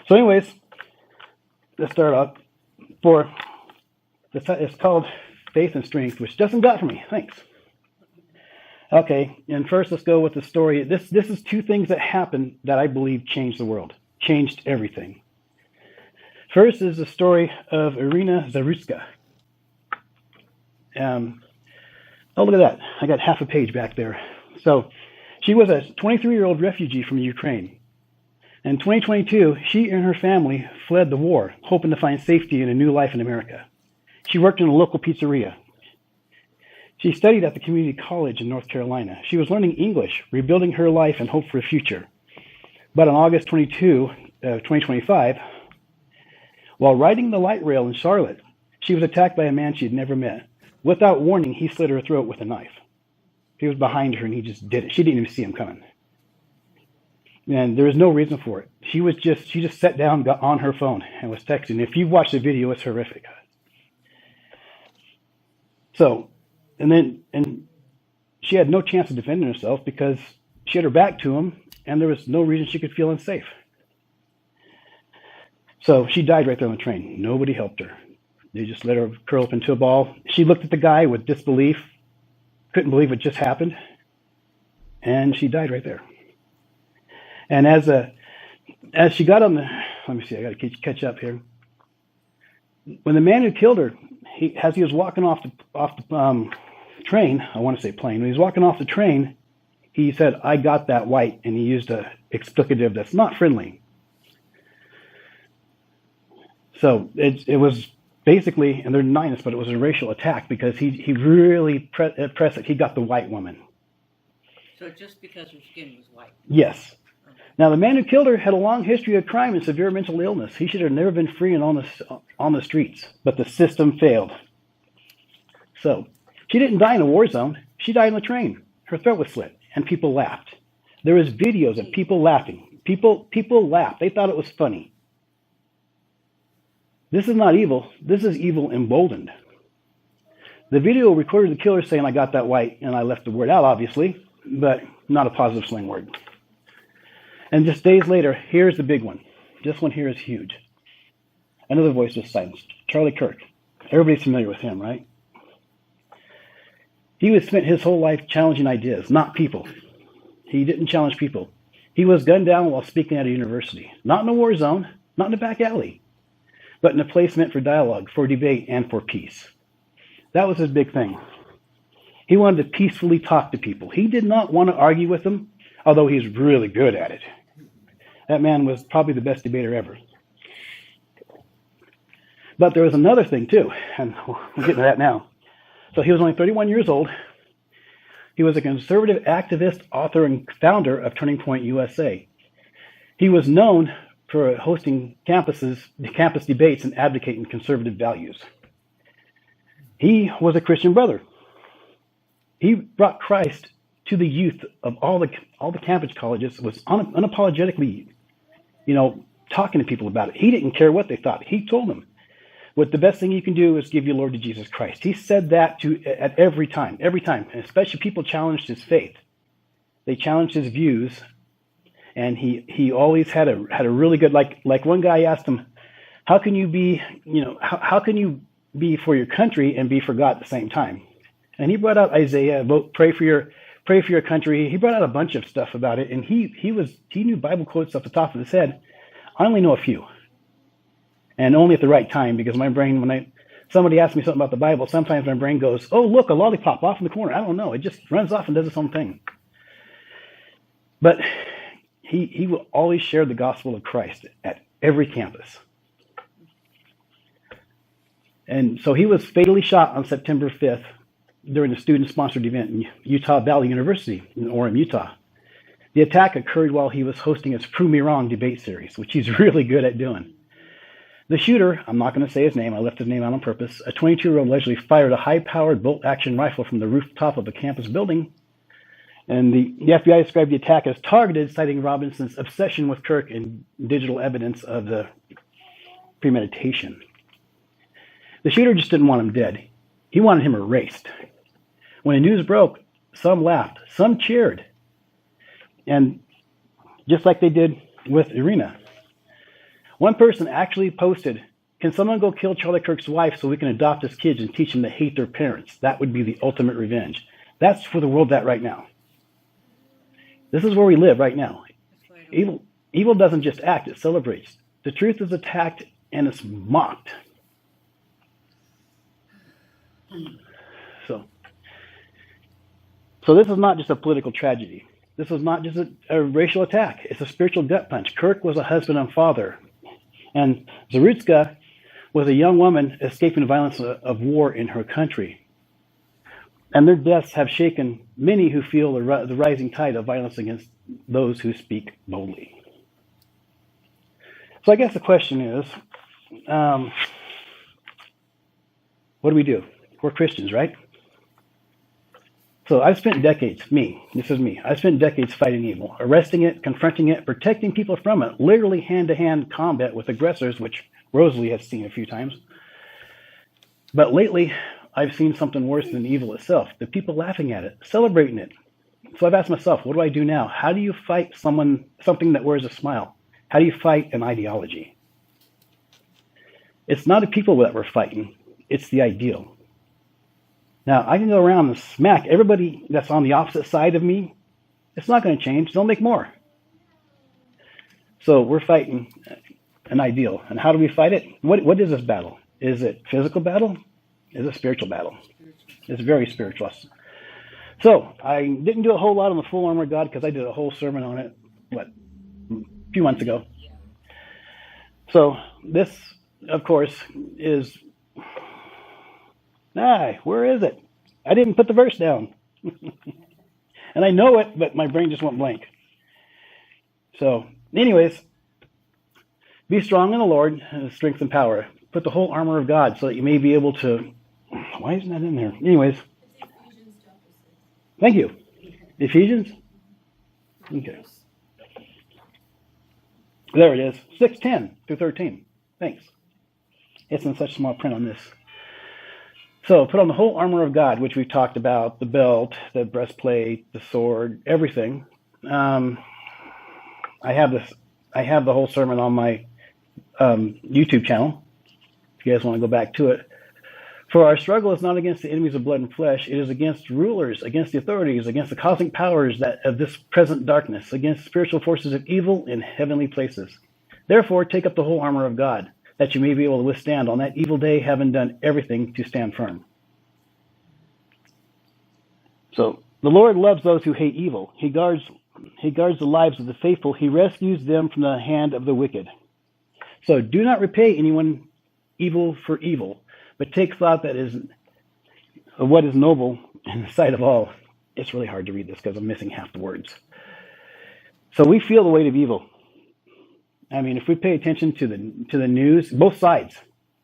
So anyways, let's start off. It's called Faith and Strength, which Justin got for me. Thanks. Okay, and first let's go with the story. This is two things that happened that I believe changed the world, changed everything. First is the story of Iryna Zarutska. Oh, look at that. I got half a page back there. So she was a 23-year-old refugee from Ukraine. In 2022, she and her family fled the war, hoping to find safety in a new life in America. She worked in a local pizzeria. She studied at the community college in North Carolina. She was learning English, rebuilding her life and hope for a future. But on August 22, 2025, while riding the light rail in Charlotte, she was attacked by a man she had never met. Without warning, he slit her throat with a knife. He was behind her and he just did it. She didn't even see him coming. And there was no reason for it. She just sat down, got on her phone, and was texting. If you've watched the video, it's horrific. So, and she had no chance of defending herself because she had her back to him, and there was no reason she could feel unsafe. So she died right there on the train. Nobody helped her. They just let her curl up into a ball. She looked at the guy with disbelief, couldn't believe it just happened, and she died right there. And as she got on the, let me see, I got to catch up here. When the man who killed her, as he was walking off the train, I want to say plane, when he was walking off the train, he said, "I got that white," and he used a explicative that's not friendly. So it was basically, and they're denying this, but it was a racial attack because he really pressed it. He got the white woman. So just because her skin was white? Yes. Now, the man who killed her had a long history of crime and severe mental illness. He should have never been free and on the streets, but the system failed. So she didn't die in a war zone. She died on the train. Her throat was slit, and people laughed. There was videos of people laughing. People laughed. They thought it was funny. This is not evil. This is evil emboldened. The video recorded the killer saying, "I got that white," and I left the word out, obviously, but not a positive slang word. And just days later, here's the big one. This one here is huge. Another voice was silenced. Charlie Kirk. Everybody's familiar with him, right? He was spent his whole life challenging ideas, not people. He didn't challenge people. He was gunned down while speaking at a university. Not in a war zone, not in a back alley, but in a place meant for dialogue, for debate, and for peace. That was his big thing. He wanted to peacefully talk to people. He did not want to argue with them, although he's really good at it. That man was probably the best debater ever. But there was another thing too, and we'll get into that now. So he was only 31 years old. He was a conservative activist, author, and founder of Turning Point USA. He was known for hosting campus debates and advocating conservative values. He was a Christian brother. He brought Christ to the youth of all the campus colleges, was unapologetically, talking to people about it. He didn't care what they thought. He told them, "What the best thing you can do is give your Lord to Jesus Christ." He said that at every time, and especially people challenged his faith. They challenged his views, and he always had a really good, like one guy asked him, "How can you be, how can you be for your country and be for God at the same time?" And he brought out Isaiah, pray for your country. He brought out a bunch of stuff about it, and he knew Bible quotes off the top of his head. I only know a few, and only at the right time, because my brain, when somebody asks me something about the Bible, sometimes my brain goes, "Oh, look, a lollipop off in the corner." I don't know. It just runs off and does its own thing. But he will always share the gospel of Christ at every campus. And so he was fatally shot on September 5th during a student-sponsored event in Utah Valley University in Orem, Utah. The attack occurred while he was hosting his Prove Me Wrong debate series, which he's really good at doing. The shooter, I'm not going to say his name, I left his name out on purpose, a 22-year-old allegedly fired a high-powered bolt-action rifle from the rooftop of a campus building, and the FBI described the attack as targeted, citing Robinson's obsession with Kirk and digital evidence of the premeditation. The shooter just didn't want him dead. He wanted him erased. When the news broke, some laughed, some cheered. And just like they did with Iryna. One person actually posted, "Can someone go kill Charlie Kirk's wife so we can adopt his kids and teach them to hate their parents? That would be the ultimate revenge." That's where the world's at right now. This is where we live right now. Evil doesn't just act, it celebrates. The truth is attacked and it's mocked. So this is not just a political tragedy. This is not just a racial attack. It's a spiritual gut punch. Kirk was a husband and father. And Zarutska was a young woman escaping the violence of war in her country. And their deaths have shaken many who feel the rising tide of violence against those who speak boldly. So I guess the question is, what do we do? We're Christians, right? So I've spent decades, I spent decades fighting evil, arresting it, confronting it, protecting people from it, literally hand-to-hand combat with aggressors, which Rosalie has seen a few times. But lately, I've seen something worse than evil itself. The people laughing at it, celebrating it. So I've asked myself, what do I do now? How do you fight something that wears a smile? How do you fight an ideology? It's not the people that we're fighting, it's the ideal. Now, I can go around and smack everybody that's on the opposite side of me. It's not going to change. They'll make more. So we're fighting an ideal. And how do we fight it? What is this battle? Is it physical battle? Is it spiritual battle? It's very spiritual. So I didn't do a whole lot on the full armor of God because I did a whole sermon on it, a few months ago. So this, of course, is... where is it? I didn't put the verse down. And I know it, but my brain just went blank. So, anyways, be strong in the Lord, strength and power. Put the whole armor of God so that you may be able to... Why isn't that in there? Anyways. Thank you. Ephesians? Okay. There it is. 6:10 through 13. Thanks. It's in such small print on this. So put on the whole armor of God, which we've talked about, the belt, the breastplate, the sword, everything. I have the whole sermon on my YouTube channel, if you guys want to go back to it. For our struggle is not against the enemies of blood and flesh. It is against rulers, against the authorities, against the cosmic powers of this present darkness, against spiritual forces of evil in heavenly places. Therefore, take up the whole armor of God, that you may be able to withstand on that evil day, having done everything to stand firm. So the Lord loves those who hate evil. He guards the lives of the faithful. He rescues them from the hand of the wicked. So do not repay anyone evil for evil, but take thought of what is noble in the sight of all. It's really hard to read this because I'm missing half the words. So we feel the weight of evil. I mean, if we pay attention to the news, both sides,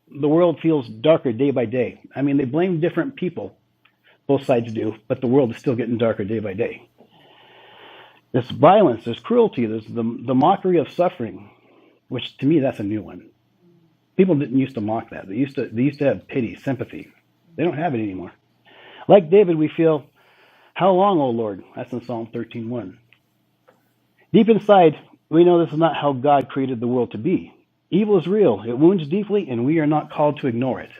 the world feels darker day by day. I mean, they blame different people. Both sides do, but the world is still getting darker day by day. There's violence, there's cruelty, there's the mockery of suffering, which to me, that's a new one. People didn't used to mock that. They used to have pity, sympathy. They don't have it anymore. Like David, we feel, "How long, O Lord?" That's in Psalm 13:1. Deep inside, we know this is not how God created the world to be. Evil is real. It wounds deeply, and we are not called to ignore it.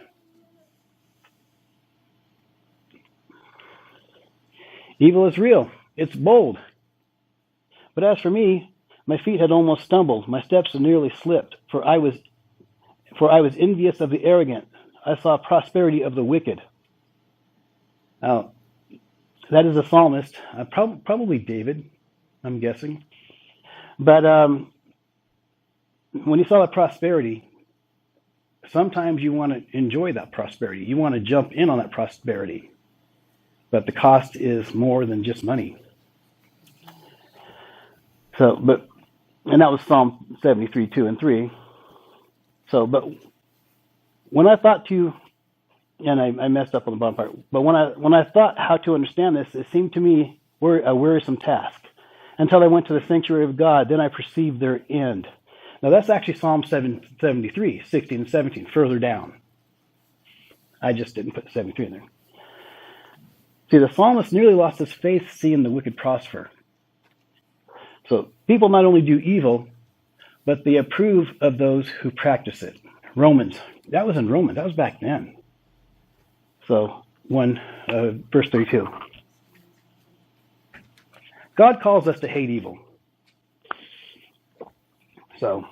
Evil is real. It's bold. But as for me, my feet had almost stumbled. My steps had nearly slipped, for I was envious of the arrogant. I saw prosperity of the wicked. Now, that is a psalmist, probably David, I'm guessing. But when you saw that prosperity, sometimes you want to enjoy that prosperity. You want to jump in on that prosperity. But the cost is more than just money. And that was Psalm 73, 2 and 3. So, but when I thought and I messed up on the bottom part, but when I thought how to understand this, it seemed to me a wearisome task. Until I went to the sanctuary of God, then I perceived their end. Now that's actually Psalm 73, 16 and 17, further down. I just didn't put 73 in there. See, the psalmist nearly lost his faith seeing the wicked prosper. So people not only do evil, but they approve of those who practice it. Romans. That was in Romans. That was back then. So, verse 32. God calls us to hate evil. So,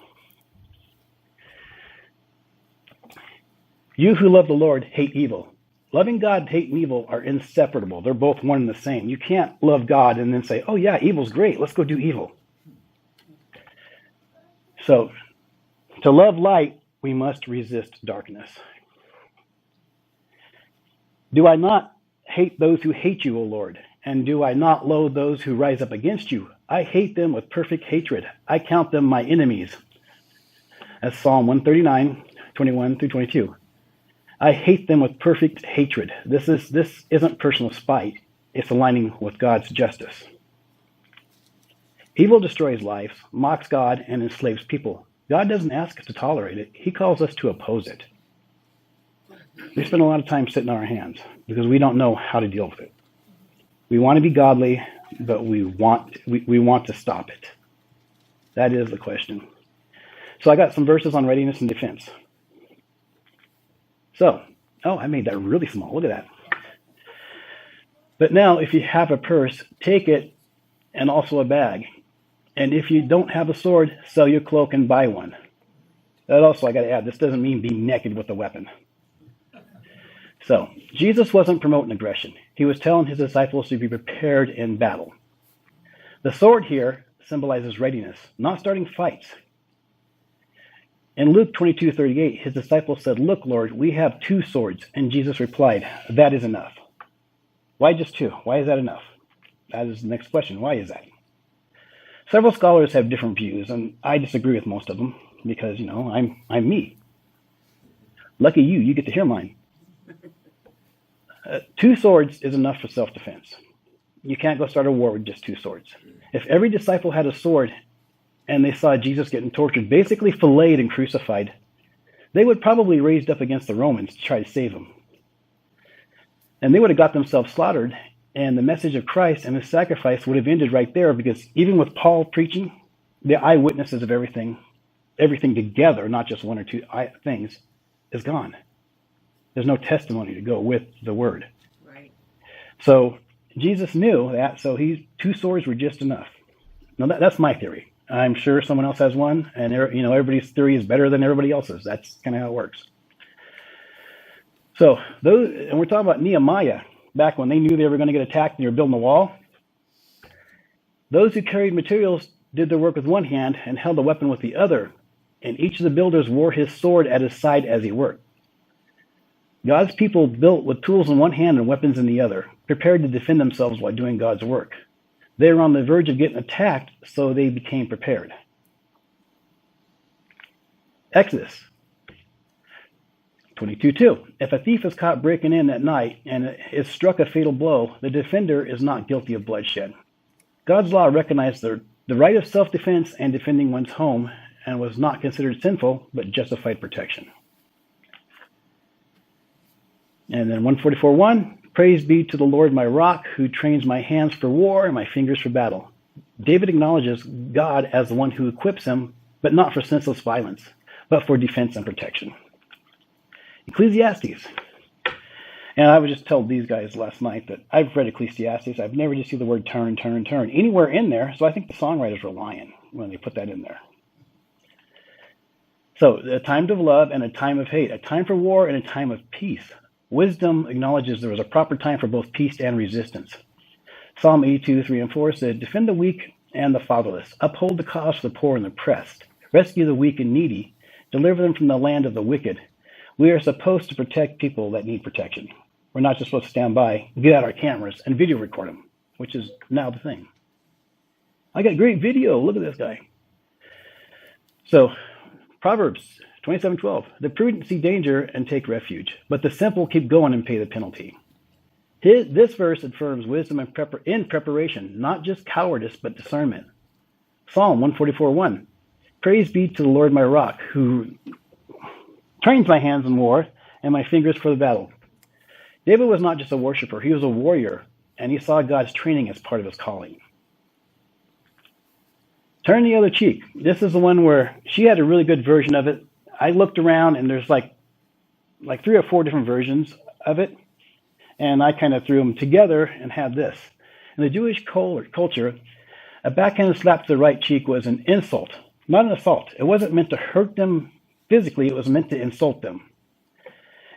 you who love the Lord hate evil. Loving God and hating evil are inseparable. They're both one and the same. You can't love God and then say, oh yeah, evil's great. Let's go do evil. So, to love light, we must resist darkness. Do I not hate those who hate you, O Lord? And do I not loathe those who rise up against you? I hate them with perfect hatred. I count them my enemies. That's Psalm 139, 21 through 22. I hate them with perfect hatred. This isn't personal spite. It's aligning with God's justice. Evil destroys lives, mocks God, and enslaves people. God doesn't ask us to tolerate it. He calls us to oppose it. We spend a lot of time sitting on our hands because we don't know how to deal with it. We want to be godly, but we want to stop it. That is the question. So I got some verses on readiness and defense. So, I made that really small. Look at that. But now, if you have a purse, take it and also a bag. And if you don't have a sword, sell your cloak and buy one. That also, I got to add, this doesn't mean be naked with a weapon. So, Jesus wasn't promoting aggression. He was telling his disciples to be prepared in battle. The sword here symbolizes readiness, not starting fights. In Luke 22:38, his disciples said, "Look, Lord, we have 2 swords." And Jesus replied, "That is enough." Why just 2? Why is that enough? That is the next question. Why is that? Several scholars have different views, and I disagree with most of them because, I'm me. Lucky you get to hear mine. 2 swords is enough for self-defense. You can't go start a war with just 2 swords. If every disciple had a sword and they saw Jesus getting tortured, basically filleted and crucified, they would probably raised up against the Romans to try to save him. And they would have got themselves slaughtered, and the message of Christ and his sacrifice would have ended right there, because even with Paul preaching, the eyewitnesses of everything together, not just 1 or 2 things, is gone. There's no testimony to go with the word. Right. So Jesus knew that, so 2 swords were just enough. Now that's my theory. I'm sure someone else has one, and everybody's theory is better than everybody else's. That's kind of how it works. So and we're talking about Nehemiah, back when they knew they were going to get attacked and they were building a wall. Those who carried materials did their work with one hand and held a weapon with the other, and each of the builders wore his sword at his side as he worked. God's people built with tools in one hand and weapons in the other, prepared to defend themselves while doing God's work. They were on the verge of getting attacked, so they became prepared. Exodus 22:2. If a thief is caught breaking in at night and is struck a fatal blow, the defender is not guilty of bloodshed. God's law recognized the right of self-defense and defending one's home, and was not considered sinful, but justified protection. And then 144:1, praise be to the Lord my rock, who trains my hands for war and my fingers for battle. David acknowledges God as the one who equips him, but not for senseless violence, but for defense and protection. Ecclesiastes. And I was just told these guys last night that I've read Ecclesiastes. I've never just seen the word turn anywhere in there, so I think the songwriters were lying when they put that in there. So, a time of love and a time of hate, a time for war and a time of peace. Wisdom acknowledges there was a proper time for both peace and resistance. Psalm 82:3-4 said, defend the weak and the fatherless, uphold the cause for the poor and the oppressed, rescue the weak and needy, deliver them from the land of the wicked. We are supposed to protect people that need protection. We're not just supposed to stand by, get out our cameras, and video record them, which is now the thing. I got great video. Look at this guy. So, Proverbs 27:12. The prudent see danger and take refuge, but the simple keep going and pay the penalty. This verse affirms wisdom in preparation, not just cowardice, but discernment. Psalm 144:1. Praise be to the Lord my rock, who trains my hands in war and my fingers for the battle. David was not just a worshiper, he was a warrior, and he saw God's training as part of his calling. Turn the other cheek. This is the one where she had a really good version of it. I looked around and there's like 3 or 4 different versions of it. And I kind of threw them together and had this. In the Jewish culture, a backhanded slap to the right cheek was an insult, not an assault. It wasn't meant to hurt them physically. It was meant to insult them.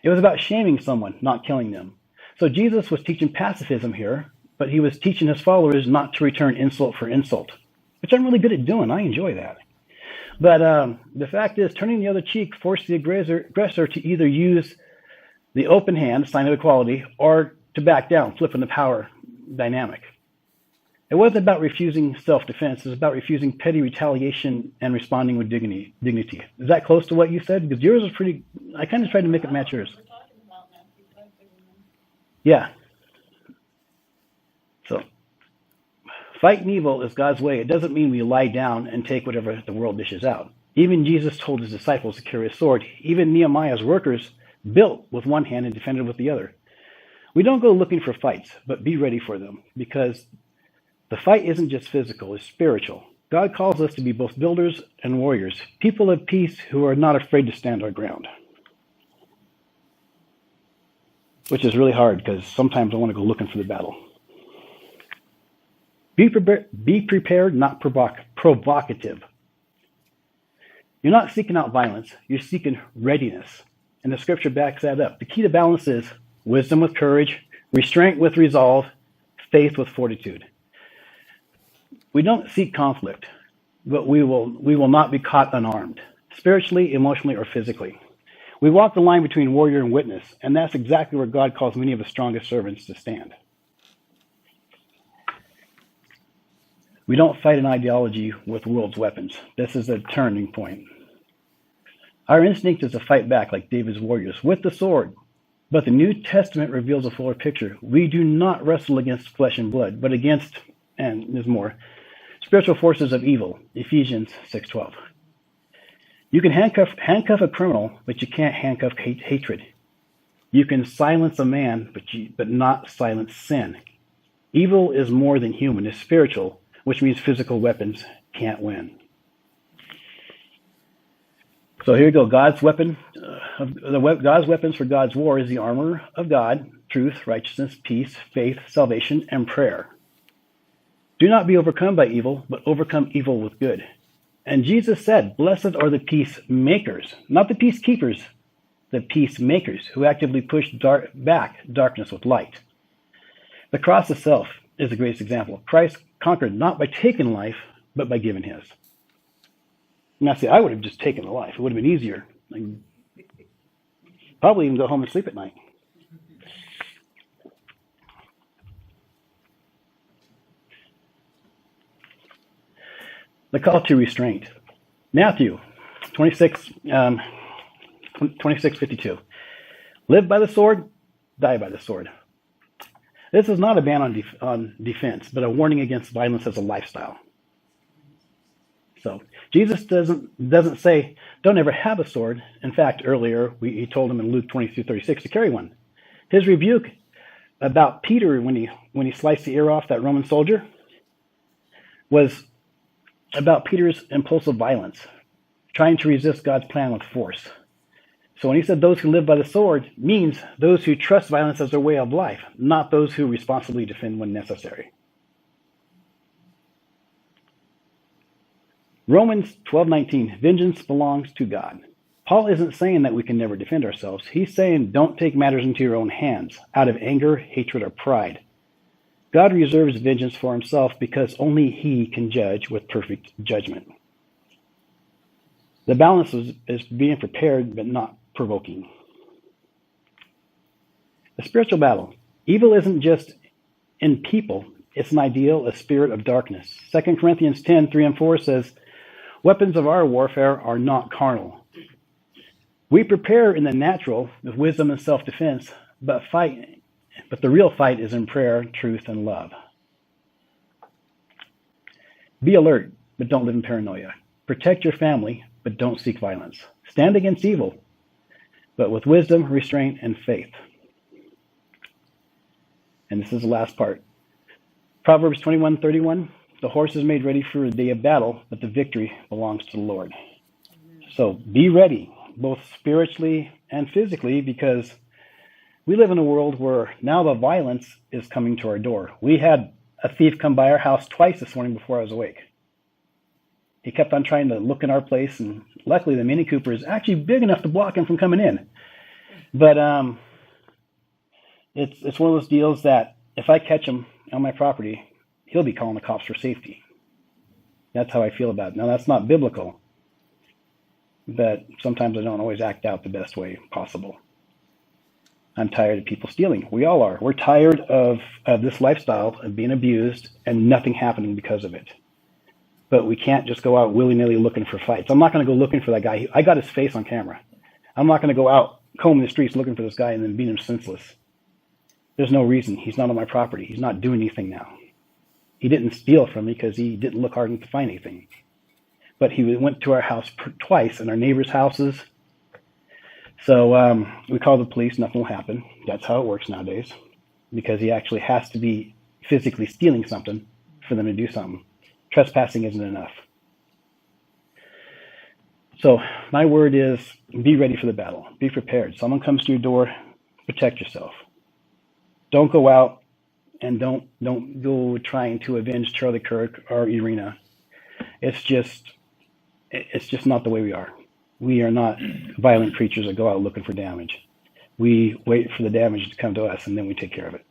It was about shaming someone, not killing them. So Jesus was teaching pacifism here, but he was teaching his followers not to return insult for insult, which I'm really good at doing. I enjoy that. But the fact is, turning the other cheek forced the aggressor to either use the open hand, sign of equality, or to back down, flipping the power dynamic. It wasn't about refusing self-defense. It was about refusing petty retaliation and responding with dignity. Is that close to what you said? Because yours was pretty, I kind of tried to make it match yours. Yeah. So, fighting evil is God's way. It doesn't mean we lie down and take whatever the world dishes out. Even Jesus told his disciples to carry a sword. Even Nehemiah's workers built with one hand and defended with the other. We don't go looking for fights, but be ready for them, because the fight isn't just physical, it's spiritual. God calls us to be both builders and warriors, people of peace who are not afraid to stand our ground. Which is really hard, because sometimes I want to go looking for the battle. Be prepared, not provocative. You're not seeking out violence, you're seeking readiness. And the scripture backs that up. The key to balance is wisdom with courage, restraint with resolve, faith with fortitude. We don't seek conflict, but we will not be caught unarmed, spiritually, emotionally, or physically. We walk the line between warrior and witness, and that's exactly where God calls many of his strongest servants to stand. We don't fight an ideology with the world's weapons. This is a turning point. Our instinct is to fight back like David's warriors with the sword. But the New Testament reveals a fuller picture. We do not wrestle against flesh and blood, but against, and there's more, spiritual forces of evil. Ephesians 6:12. You can handcuff a criminal, but you can't handcuff hatred. You can silence a man, but not silence sin. Evil is more than human. It's spiritual, which means physical weapons can't win. So here you go. God's weapons for God's war is the armor of God: truth, righteousness, peace, faith, salvation, and prayer. Do not be overcome by evil, but overcome evil with good. And Jesus said, "Blessed are the peacemakers," not the peacekeepers, the peacemakers who actively push back darkness with light. The cross itself is the greatest example. Christ conquered not by taking life, but by giving his. Now, see, I would have just taken the life. It would have been easier. Probably even go home and sleep at night. The call to restraint. Matthew 26:52. Live by the sword, die by the sword. This is not a ban on defense, but a warning against violence as a lifestyle. So Jesus doesn't say don't ever have a sword. In fact, earlier he told him in Luke 22:36 to carry one. His rebuke about Peter when he sliced the ear off that Roman soldier was about Peter's impulsive violence, trying to resist God's plan with force. So when he said those who live by the sword, means those who trust violence as their way of life, not those who responsibly defend when necessary. Romans 12:19, vengeance belongs to God. Paul isn't saying that we can never defend ourselves. He's saying don't take matters into your own hands out of anger, hatred, or pride. God reserves vengeance for himself because only he can judge with perfect judgment. The balance is being prepared but not provoking. A spiritual battle. Evil isn't just in people. It's an ideal, a spirit of darkness. 2 Corinthians 10:3-4 says, weapons of our warfare are not carnal. We prepare in the natural with wisdom and self-defense, but the real fight is in prayer, truth, and love. Be alert, but don't live in paranoia. Protect your family, but don't seek violence. Stand against evil, but with wisdom, restraint, and faith. And this is the last part. Proverbs 21:31. The horse is made ready for a day of battle, but the victory belongs to the Lord. So be ready, both spiritually and physically, because we live in a world where now the violence is coming to our door. We had a thief come by our house twice this morning before I was awake. He kept on trying to look in our place, and luckily the Mini Cooper is actually big enough to block him from coming in. But it's one of those deals that if I catch him on my property, he'll be calling the cops for safety. That's how I feel about it. Now, that's not biblical, but sometimes I don't always act out the best way possible. I'm tired of people stealing. We all are. We're tired of this lifestyle of being abused and nothing happening because of it. But we can't just go out willy-nilly looking for fights. I'm not going to go looking for that guy. I got his face on camera. I'm not going to go out combing the streets looking for this guy and then beat him senseless. There's no reason. He's not on my property. He's not doing anything now. He didn't steal from me because he didn't look hard enough to find anything. But he went to our house twice and our neighbors' houses. So we called the police. Nothing will happen. That's how it works nowadays, because he actually has to be physically stealing something for them to do something. Trespassing isn't enough. So my word is, be ready for the battle. Be prepared. Someone comes to your door, protect yourself. Don't go out and don't go trying to avenge Charlie Kirk or Iryna. It's just not the way we are. We are not violent creatures that go out looking for damage. We wait for the damage to come to us, and then we take care of it.